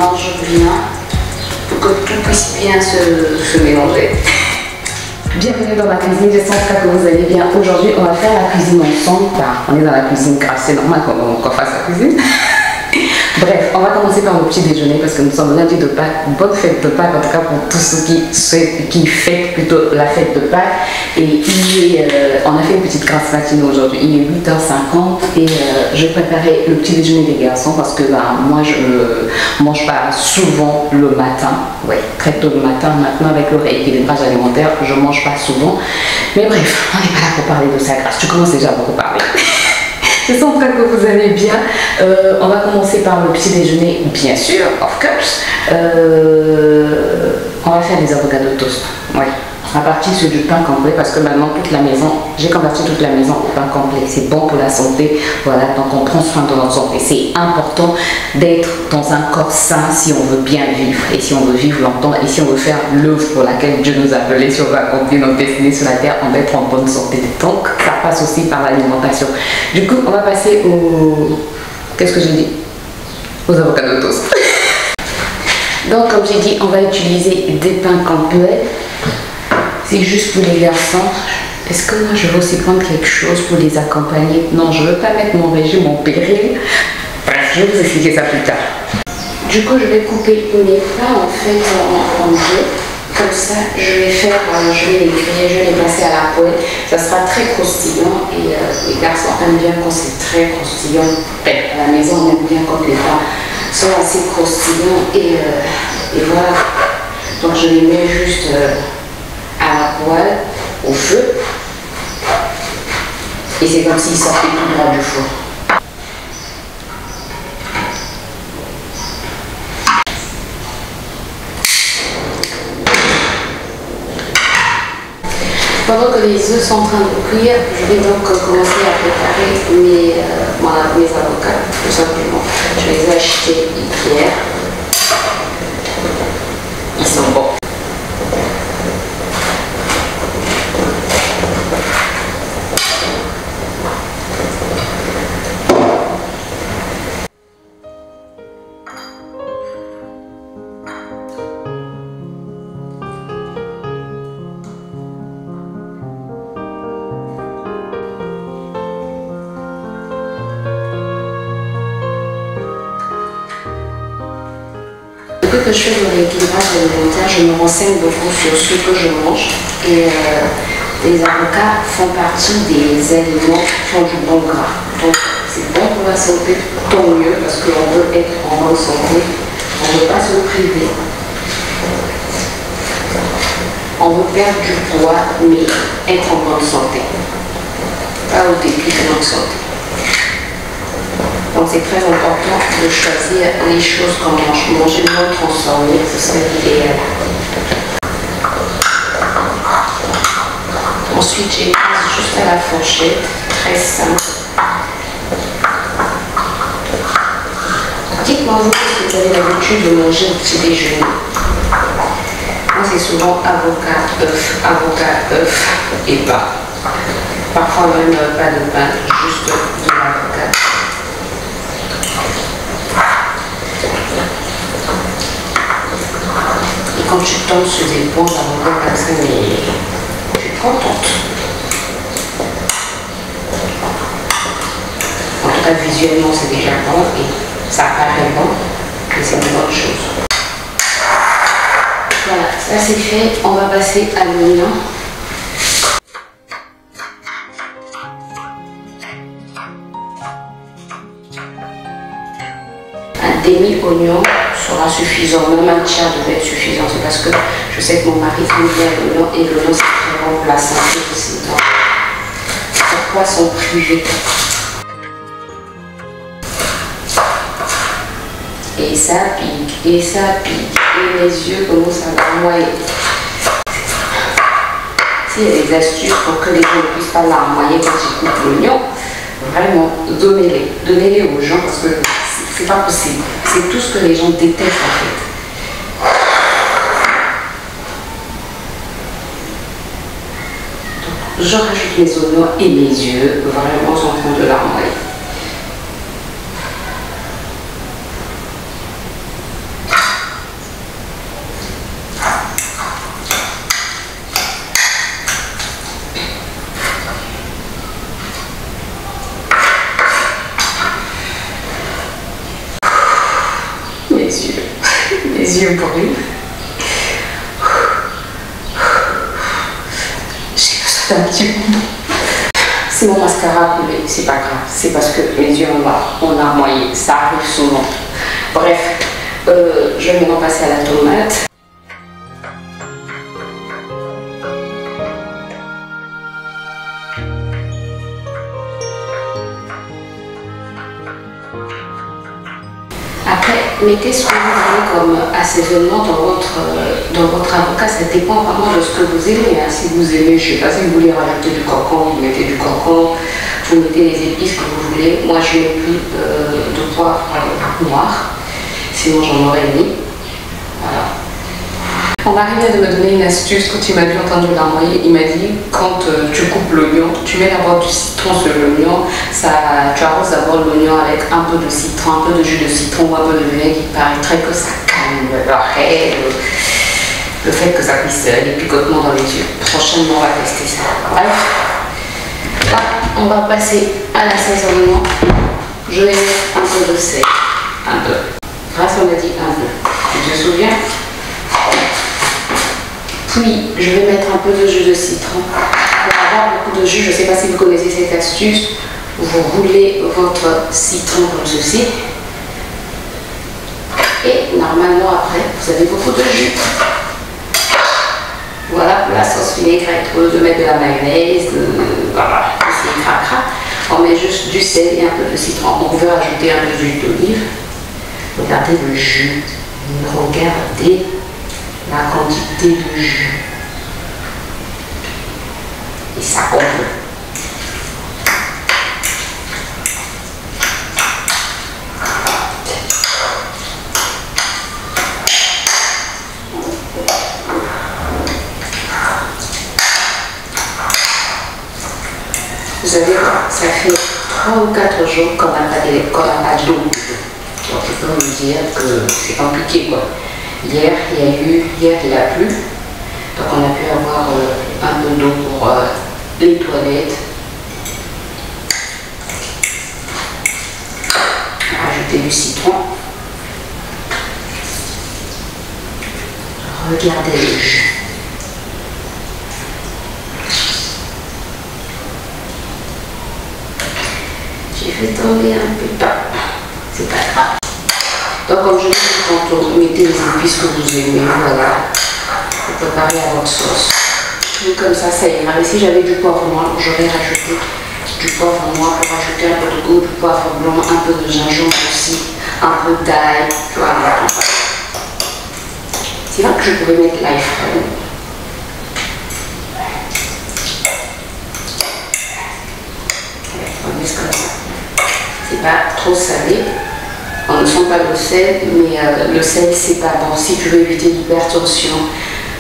mélange bien pour que tout puisse bien se mélanger. Bienvenue dans ma cuisine, j'espère que vous allez bien. Aujourd'hui, on va faire la cuisine ensemble. Enfin, on est dans la cuisine car c'est normal qu'on fasse la cuisine. Bref, on va commencer par le petit déjeuner parce que nous sommes lundi de Pâques. Bonne fête de Pâques en tout cas pour tous ceux qui fêtent plutôt la fête de Pâques. Et on a fait une petite grasse matinée aujourd'hui. Il est 8h50 et je vais préparer le petit déjeuner des garçons parce que moi je mange pas souvent le matin. Oui, très tôt le matin. Maintenant avec le rééquilibrage alimentaire, je mange pas souvent. Mais bref, on n'est pas là pour parler de ça, Grace. Tu commences déjà à beaucoup parler. J'espère que vous allez bien. On va commencer par le petit déjeuner, bien sûr, of course. On va faire des avocats de toast. Oui. On va partir sur du pain complet parce que maintenant toute la maison, j'ai converti toute la maison au pain complet. C'est bon pour la santé. Voilà, donc on prend soin de notre santé. C'est important d'être dans un corps sain si on veut bien vivre et si on veut vivre longtemps et si on veut faire l'œuvre pour laquelle Dieu nous a appelés, si on veut accomplir notre destinée sur la terre, on doit être en bonne santé. Donc ça passe aussi par l'alimentation. Du coup, on va passer au... Qu'est-ce que j'ai dit? Aux avocats de toast. Donc comme j'ai dit, on va utiliser des pains complets. C'est juste pour les garçons. Est-ce que moi je vais aussi prendre quelque chose pour les accompagner? Non, je ne veux pas mettre mon régime en péril. Bref, je vais vous expliquer ça plus tard. Du coup, je vais couper mes pains en fait en dés. Comme ça, je vais les griller, je vais les passer à la poêle. Ça sera très croustillant et les garçons aiment bien quand c'est très croustillant. À la maison, on aime bien quand les pains sont assez croustillants et voilà. Donc je les mets juste à la poêle, au feu, et c'est comme s'ils sortaient tout droit du four. Pendant que les œufs sont en train de cuire, je vais donc commencer à préparer mes avocats, tout simplement. Je les ai achetés hier. Ils sont bons. Depuis que je fais le rééquilibrage alimentaire, je me renseigne beaucoup sur ce que je mange et les avocats font partie des aliments qui ont du bon gras. Donc c'est bon pour la santé, tant mieux parce qu'on veut être en bonne santé, on ne veut pas se priver. On veut perdre du poids mais être en bonne santé, pas au dépit de notre santé. Donc c'est très important de choisir les choses qu'on mange. Manger moins transformé, ce serait l'idéal. Ensuite, j'écrase juste à la fourchette, très simple. Dites-moi vous ce que vous avez l'habitude de manger au petit déjeuner. Moi c'est souvent avocat, œuf et pain. Parfois même pas de pain, juste de l'avocat. Quand tu tombes sur des bons avocats comme ça, mais je suis contente. En tout cas, visuellement, c'est déjà bon et ça paraît bon, mais c'est une bonne chose. Voilà, ça c'est fait. On va passer à l'oignon. Un demi-oignon sera suffisant, même un tiers devait être suffisant. C'est parce que je sais que mon mari aime bien l'oignon et l'oignon c'est très bon pour la santé aussi. Donc, pourquoi s'en priver? Et ça pique, et ça pique, et les yeux commencent à larmoyer. S'il y a des astuces pour que les gens ne puissent pas larmoyer quand ils coupent l'oignon, vraiment, donnez-les aux gens parce que c'est pas possible. C'est tout ce que les gens détestent en fait. Donc, je rajoute mes oignons et mes yeux vraiment sont en train de larmoyer. yeux brûlent. J'ai besoin d'un petit coup. Si mon mascara a coulé, c'est pas grave. C'est parce que mes yeux ont larmoyé. Ça arrive souvent. Bref, je vais maintenant passer à la tomate. Après, mettez ce que vous voulez comme assaisonnement dans votre avocat. Ça dépend vraiment de ce que vous aimez. Hein. Si vous aimez, je ne sais pas, si vous voulez rajouter du concombre, vous mettez du concombre. Vous mettez les épices que vous voulez. Moi, je mets plus de poivre noir. Sinon, j'en aurais mis. Voilà. On arrivait de me donner une astuce quand il m'a vu en train de larmoyer. Il m'a dit, quand tu coupes l'oignon, tu mets d'abord du citron sur l'oignon. Tu arroses d'abord l'oignon avec un peu de citron, un peu de jus de citron ou un peu de vinaigre. Il paraîtrait que ça calme l'oreille, le fait que ça puisse les picotements dans les yeux. Prochainement, on va tester ça. Bref, là, on va passer à l'assaisonnement. Je vais mettre un peu de sel. Un peu. Grâce, on a dit un peu. Tu te souviens? Puis, je vais mettre un peu de jus de citron. Pour avoir beaucoup de jus, je ne sais pas si vous connaissez cette astuce, vous roulez votre citron comme ceci. Et normalement, après, vous avez beaucoup de jus. Voilà pour la sauce vinaigrette. Au lieu de mettre de la mayonnaise, voilà, c'est cracra. On met juste du sel et un peu de citron. On peut rajouter un peu d'huile d'olive. Regardez le jus. Regardez la quantité de jus. Et ça comble. Vous savez, ça fait 3 ou 4 jours qu'on n'a pas d'eau. Donc je peux vous dire que c'est compliqué quoi. Hier il a plu, donc on a pu avoir un peu d'eau pour les toilettes. Rajouter du citron. Regardez le jus. J'ai fait tomber un peu de pain. C'est pas grave. Donc comme je l'ai dit tantôt, mettez les épices que vous aimez, voilà. Vous préparez à votre sauce. Et comme ça ira. Et si j'avais du poivre noir, j'aurais rajouté du poivre noir pour rajouter un peu de goût, du poivre blanc, un peu de gingembre aussi, un peu d'ail, voilà. C'est là que je pourrais mettre l'ail frais. On laisse comme ça. C'est pas trop salé. On ne sent pas le sel, mais le sel c'est pas bon. Si tu veux éviter l'hypertension,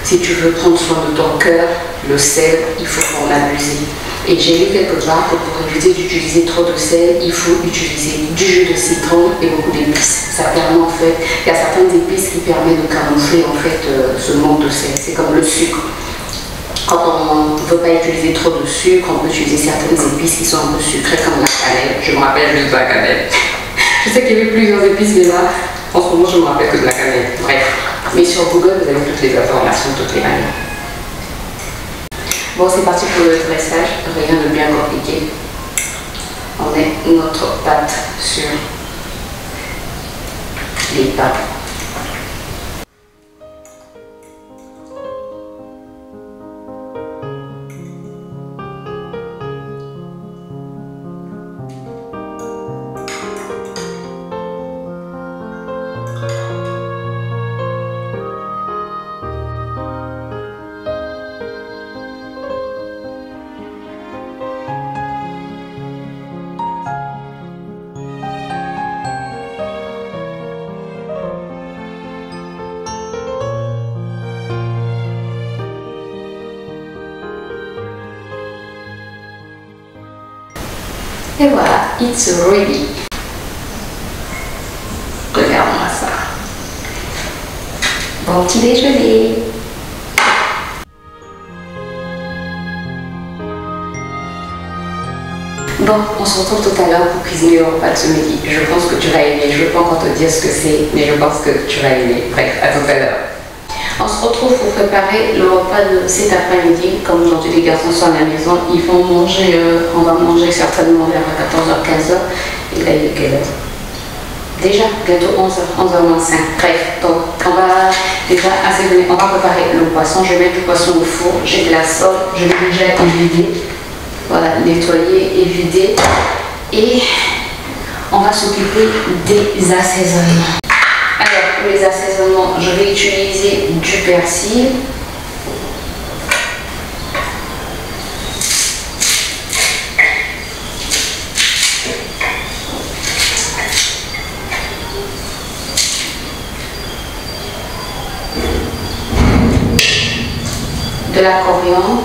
si tu veux prendre soin de ton cœur, le sel, il faut en abuser. Et j'ai lu quelque part que pour éviter d'utiliser trop de sel, il faut utiliser du jus de citron et beaucoup d'épices. Ça permet en fait, il y a certaines épices qui permettent de camoufler en fait ce manque de sel. C'est comme le sucre. Quand on ne veut pas utiliser trop de sucre, on peut utiliser certaines épices qui sont un peu sucrées comme la cannelle. Je me rappelle juste de la cannelle. Je sais qu'il y avait plusieurs épices, mais là, en ce moment, je me rappelle que de la cannelle. Bref, mais sur Google, vous avez toutes les informations, toutes les manières. Bon, c'est parti pour le dressage. Rien de bien compliqué. On met notre pâte sur les pains. Et voilà, it's ready. Regarde-moi ça. Bon petit déjeuner. Bon, on se retrouve tout à l'heure pour cuisiner le repas de ce midi. Je pense que tu vas aimer. Je ne vais pas encore te dire ce que c'est, mais je pense que tu vas aimer. Bref, à tout à l'heure. On se retrouve pour préparer le repas de cet après-midi. Comme aujourd'hui les garçons sont à la maison, ils vont manger, on va manger certainement vers 14h, 15h. Et là, il est quelle heure? Déjà, bientôt 11h, 11h-5. Bref, donc on va déjà assaisonner, on va préparer le poisson. Je vais mettre le poisson au four, j'ai de la sauce, je l'ai déjà évidé. Voilà, nettoyer et vider. Et on va s'occuper des assaisonnements. Alors, pour les assaisonnements, je vais utiliser du persil. De la coriandre.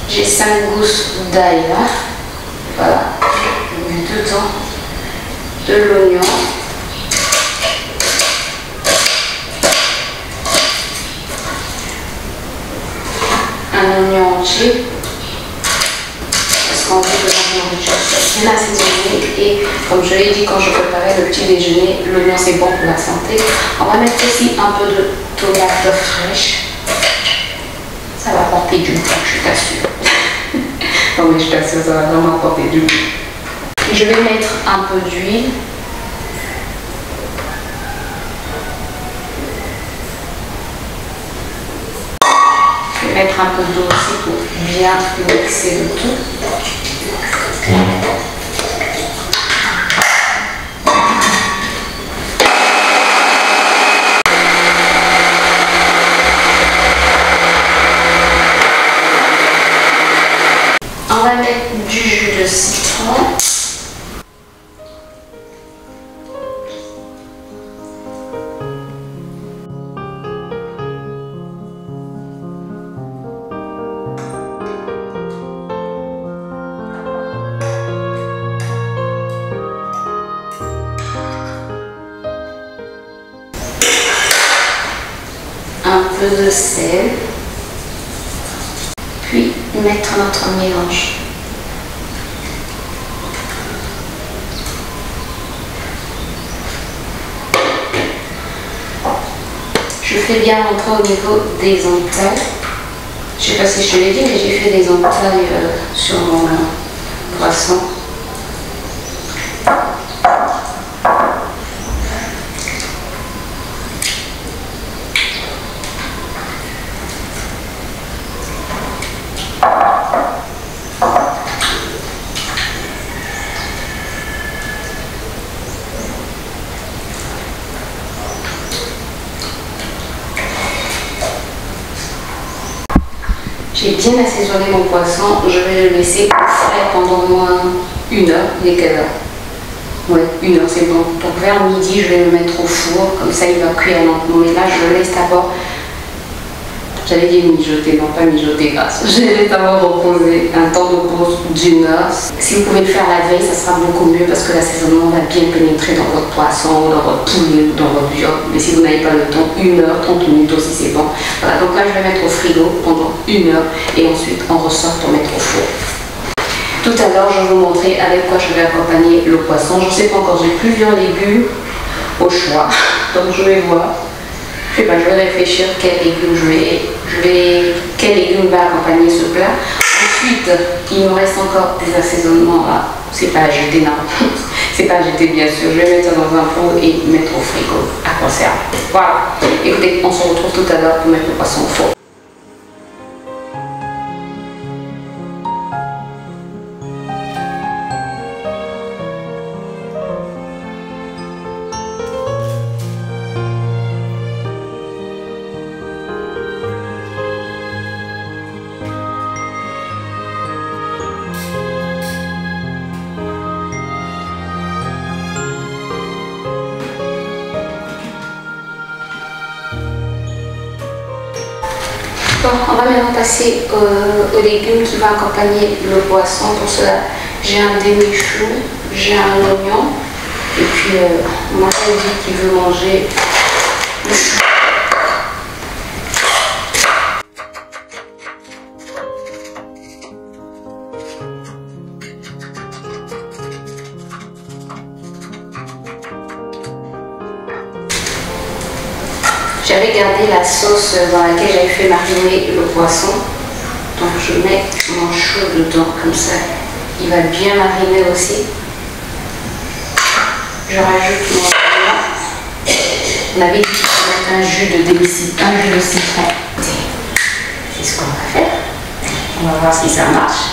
J'ai 5 gousses d'ail là, voilà, je mets dedans de l'oignon, un oignon entier, parce qu'on veut que la nourriture soit bien assaisonnée et comme je l'ai dit quand je préparais le petit déjeuner, l'oignon c'est bon pour la santé. On va mettre aussi un peu de tomate fraîche. Ça va apporter du goût, je t'assure. Non mais je t'assure, ça va vraiment apporter du goût. Je vais mettre un peu d'huile. Je vais mettre un peu d'eau aussi pour bien mixer le tout. On va mettre du jus de citron. Un peu de sel. Puis mettre notre mélange. Je fais bien rentrer au niveau des entailles. Je ne sais pas si je te l'ai dit, mais j'ai fait des entailles sur mon poisson. J'ai bien assaisonné mon poisson, je vais le laisser au frais pendant au moins 1 heure. Il est quelle heure? Ouais, 1 heure c'est bon. Donc vers midi, je vais le mettre au four, comme ça il va cuire lentement. Mais là, je le laisse d'abord, j'allais dire mijoter, non pas mijoter grâce. Je vais d'abord reposer un temps de pause d'1 heure. Si vous pouvez le faire la veille, ça sera beaucoup mieux parce que l'assaisonnement va bien pénétrer dans votre poisson, dans votre poulet ou dans votre viande. Mais si vous n'avez pas le temps, 1 heure, 30 minutes aussi c'est bon. Voilà, donc là je vais mettre au frigo pendant 1 heure et ensuite on ressort pour mettre au four. Tout à l'heure, je vais vous montrer avec quoi je vais accompagner le poisson. Je ne sais pas encore, j'ai plusieurs légumes au choix. Donc je vais voir. Je vais réfléchir quel légume va accompagner ce plat. Ensuite, il me reste encore des assaisonnements là. C'est pas à jeter, non. C'est pas à jeter, bien sûr. Je vais mettre ça dans un pot et mettre au frigo à conserve. Voilà. Écoutez, on se retrouve tout à l'heure pour mettre le poisson au four. Bon, on va maintenant passer aux légumes qui vont accompagner le poisson. Pour cela, J'ai un demi-chou, j'ai un oignon, et puis mon mari dit qu'il veut manger le chou. J'avais gardé la sauce dans laquelle j'avais fait mariner le poisson. Donc je mets mon chou dedans comme ça. Il va bien mariner aussi. Je rajoute mon oignon. On avait dit qu'il fallait mettre un jus de citron. C'est ce qu'on va faire. On va voir si ça marche.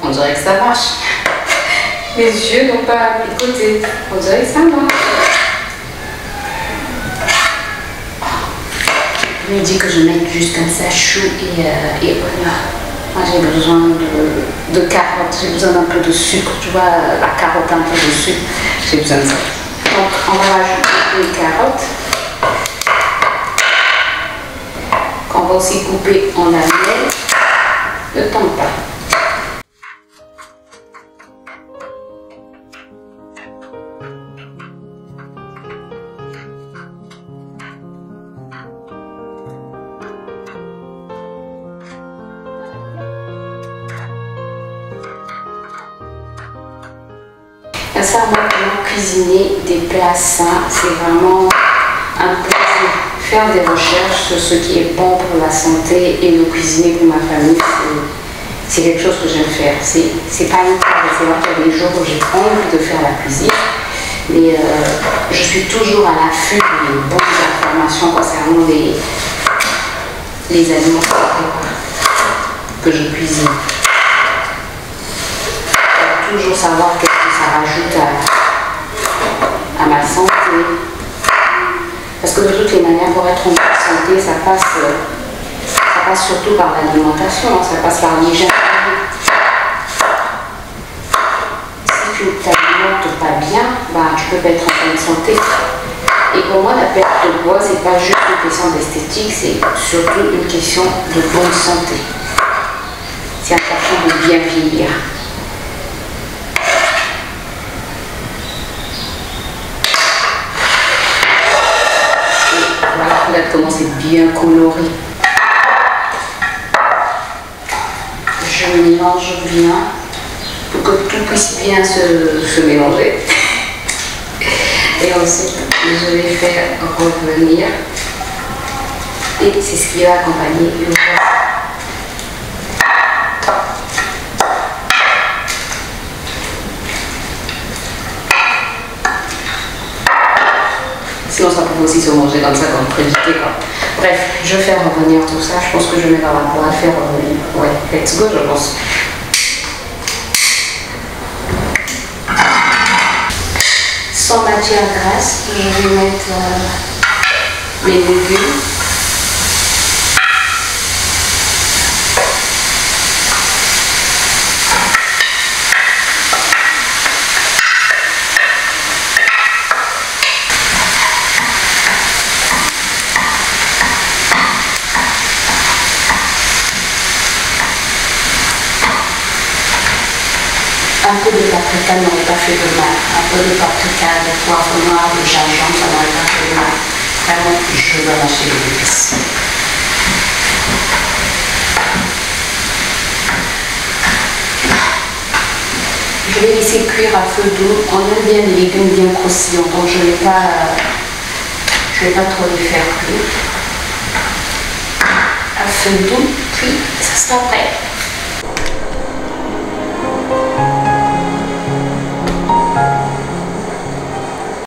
On dirait que ça marche. Mes yeux n'ont pas picoté. On dirait que ça marche. Il me dit que je mette juste comme ça chou et oignon. Moi j'ai besoin de carottes, j'ai besoin d'un peu de sucre. Tu vois, la carotte un peu de sucre. J'ai besoin de ça. Donc on va rajouter les carottes. Qu'on va aussi couper en lamelles. Ne tombe pas. Ça, moi, comment cuisiner des plats sains, c'est vraiment un plaisir. Faire des recherches sur ce qui est bon pour la santé et le cuisiner pour ma famille, c'est quelque chose que j'aime faire. C'est pas une part, c'est vrai qu'il y a des jours où j'ai pas envie de faire la cuisine, mais je suis toujours à l'affût des bonnes informations concernant les aliments que je cuisine. Pour toujours savoir qu'est-ce que ça rajoute à ma santé. Parce que de toutes les manières, pour être en bonne santé, ça passe surtout par l'alimentation, ça passe par l'hygiène. Si tu ne t'alimentes pas bien, bah, tu peux pas être en bonne santé. Et pour moi, la perte de poids, c'est pas juste une question d'esthétique, c'est surtout une question de bonne santé. C'est important de bien vieillir. Regarde comment c'est bien coloré. Je mélange bien pour que tout puisse bien se mélanger. Et ensuite, je vais faire revenir. Et c'est ce qui va accompagner le poisson. Sinon, ça peut aussi se manger comme ça, comme prédité, quoi. Bref, je vais faire revenir tout ça. Je pense que je vais dans la poêle faire revenir. Ouais, let's go, je pense. Sans matière grasse, je vais mettre mes légumes. Un peu de paprika n'aurait pas fait de mal. Un peu de paprika, de poivre noir, de gingembre, ça n'aurait pas fait de mal. Vraiment, je dois lâcher les épices. Je vais laisser cuire à feu doux. On aime bien les légumes bien croustillants, donc je ne vais pas trop les faire cuire. À feu doux, puis ça sera prêt.